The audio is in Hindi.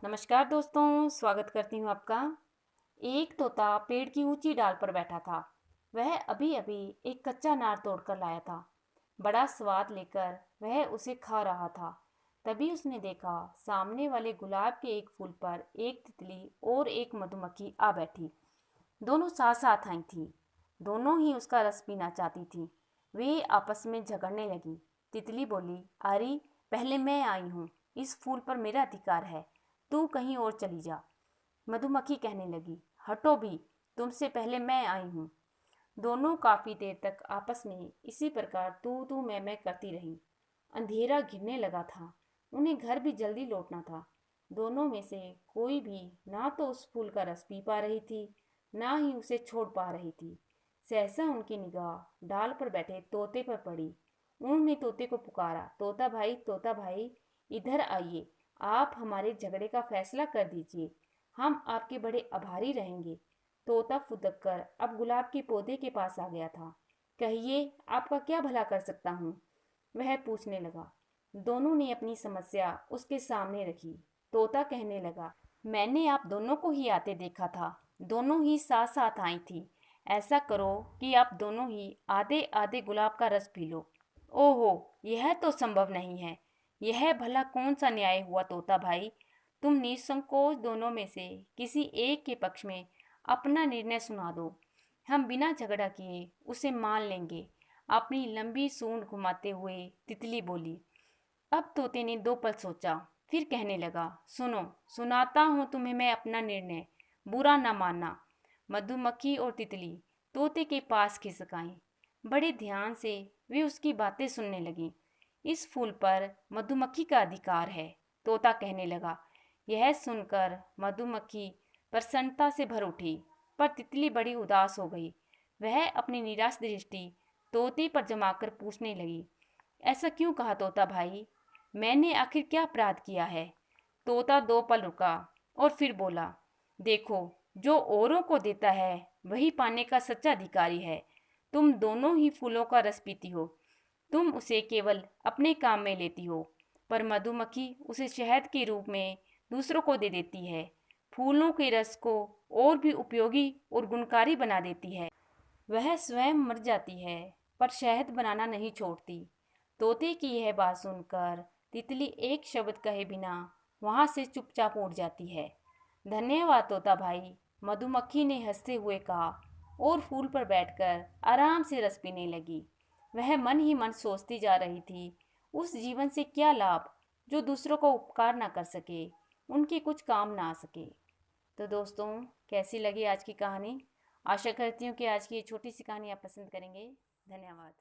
नमस्कार दोस्तों, स्वागत करती हूँ आपका। एक तोता पेड़ की ऊंची डाल पर बैठा था। वह अभी अभी एक कच्चा नार तोड़कर लाया था। बड़ा स्वाद लेकर वह उसे खा रहा था। तभी उसने देखा सामने वाले गुलाब के एक फूल पर एक तितली और एक मधुमक्खी आ बैठी। दोनों साथ साथ आई थी। दोनों ही उसका रस पीना चाहती थी। वे आपस में झगड़ने लगी। तितली बोली, अरे पहले मैं आई हूँ, इस फूल पर मेरा अधिकार है, तू कहीं और चली जा। मधुमक्खी कहने लगी, हटो भी, तुमसे पहले मैं आई हूँ। दोनों काफी देर तक आपस में इसी प्रकार तू तू मैं करती रही। अंधेरा घिरने लगा था। उन्हें घर भी जल्दी लौटना था। दोनों में से कोई भी ना तो उस फूल का रस पी पा रही थी, ना ही उसे छोड़ पा रही थी। सहसा उनकी निगाह डाल पर बैठे तोते पर पड़ी। उन्होंने तोते को पुकारा, तोता भाई, इधर आइए। आप हमारे झगड़े का फैसला कर दीजिए। हम आपके बड़े आभारी रहेंगे। तोता फुदक कर अब गुलाब के पौधे के पास आ गया था। कहिए, आपका क्या भला कर सकता हूँ? वह पूछने लगा। दोनों ने अपनी समस्या उसके सामने रखी। तोता कहने लगा, मैंने आप दोनों को ही आते देखा था। दोनों ही साथ साथ आई थी। ऐसा करो कि आप दोनों ही आधे आधे गुलाब का रस पी लो। ओहो, यह तो संभव नहीं है। यह भला कौन सा न्याय हुआ तोता भाई? तुम निसंकोच दोनों में से किसी एक के पक्ष में अपना निर्णय सुना दो। हम बिना झगड़ा किए उसे मान लेंगे। अपनी लंबी सूंड घुमाते हुए तितली बोली। अब तोते ने दो पल सोचा, फिर कहने लगा, सुनो, सुनाता हूँ तुम्हें मैं अपना निर्णय, बुरा ना मानना। मधुमक्खी और तितली तोते के पास खिसक आईं। बड़े ध्यान से वे उसकी बातें सुनने लगीं। इस फूल पर मधुमक्खी का अधिकार है, तोता कहने लगा। यह सुनकर मधुमक्खी प्रसन्नता से भर उठी, पर तितली बड़ी उदास हो गई। वह अपनी निराश दृष्टि तोते पर जमाकर पूछने लगी, ऐसा क्यों कहा तोता भाई? मैंने आखिर क्या अपराध किया है? तोता दो पल रुका और फिर बोला, देखो, जो औरों को देता है वही पाने का सच्चा अधिकारी है। तुम दोनों ही फूलों का रस पीती हो। तुम उसे केवल अपने काम में लेती हो, पर मधुमक्खी उसे शहद के रूप में दूसरों को दे देती है। फूलों के रस को और भी उपयोगी और गुणकारी बना देती है। वह स्वयं मर जाती है, पर शहद बनाना नहीं छोड़ती। तोते की यह बात सुनकर तितली एक शब्द कहे बिना वहां से चुपचाप उड़ जाती है। धन्यवाद तोता भाई, मधुमक्खी ने हंसते हुए कहा और फूल पर बैठकर आराम से रस पीने लगी। वह मन ही मन सोचती जा रही थी, उस जीवन से क्या लाभ जो दूसरों को उपकार ना कर सके, उनके कुछ काम ना आ सके। तो दोस्तों, कैसी लगी आज की कहानी? आशा करती हूँ कि आज की ये छोटी सी कहानी आप पसंद करेंगे। धन्यवाद।